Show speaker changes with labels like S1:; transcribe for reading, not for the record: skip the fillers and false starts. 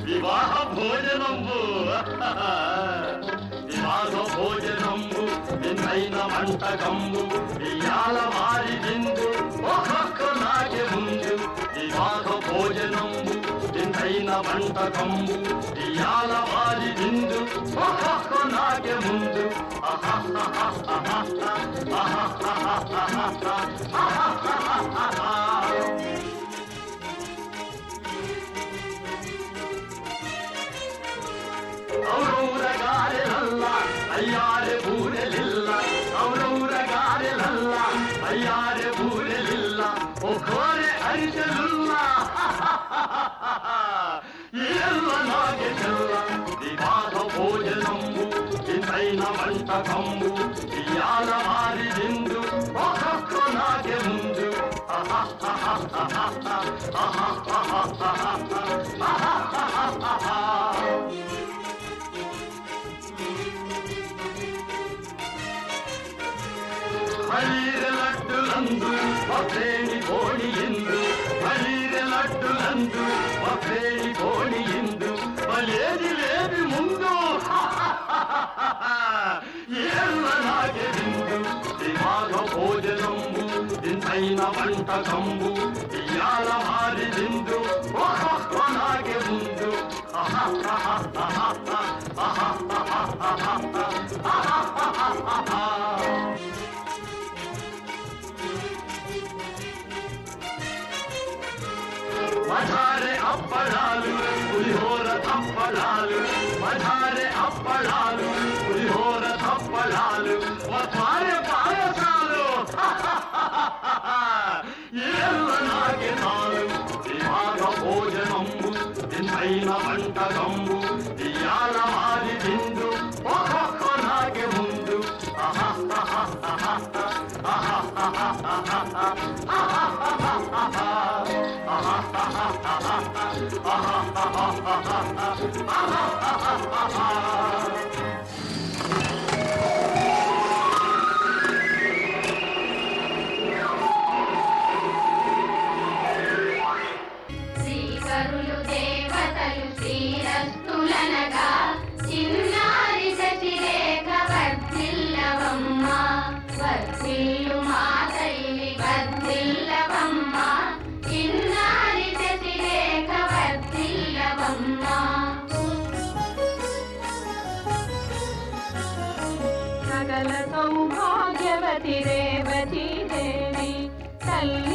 S1: వివాహ భోజనంబు వివాహ భోజనంబు నిన్నైన వంటకంబు ఇయాల వారి విందు ఒక్కొక్క నాకే ముందు వివాహ భోజనంబు నిన్నైన వంటకంబు ఇయాల వారి విందు ఒక్కొక్క నాకే ముందు ఔరౌరగారెలల్ల అయ్యారె బూరెలిల్ల ఔరౌరగారెలల్ల అయ్యారె బూరెలిల్ల ఒక్కోరె అరిసెలుల్ల ఎల్ల నాగే చెల్ల వివాహ భోజనంబు ఇంతైన వంటకంబు ఇయాల వారి విందు ఒక్కొక్క నాగే ముందు మలీరె లడ్డులందు ఒకేని కోణియిందు మలీరె లడ్డులందు ఒకేని కోణియిందు మలేది లేది ముందు ఏళ్ళ నాగే విందు వివాహ భోజనంబు ఇంతైన వంటకంబు ఇయాల వారి విందు ఒక్కొక్క నాగే ముందు మధారె అప్పడాలు పులిహోర తప్పడాలు మధారె అప్పడాలు పులిహోర తప్పడాలు మధారె పాయసాలు ఏళ్ళ నాగే నాలు వివాహ భోజనంబు ఇంతైన వంటకంబు ఇయాల వారి విందు ఒక్కొక్క నాగే ముందు
S2: శ్రీకరులు దేవతలు శ్రీరస్తులనగా చిన్నారి శశిరేఖ వర్ధిల్లవమ్మ వర్ధిల్లు మా తల్లి వర్ధిల్లవమ్మ చిన్నారి శశిరేఖ వర్ధిల్లవమ్మ సకల సౌభాగ్యవతి రేవతి దేవి తల్లి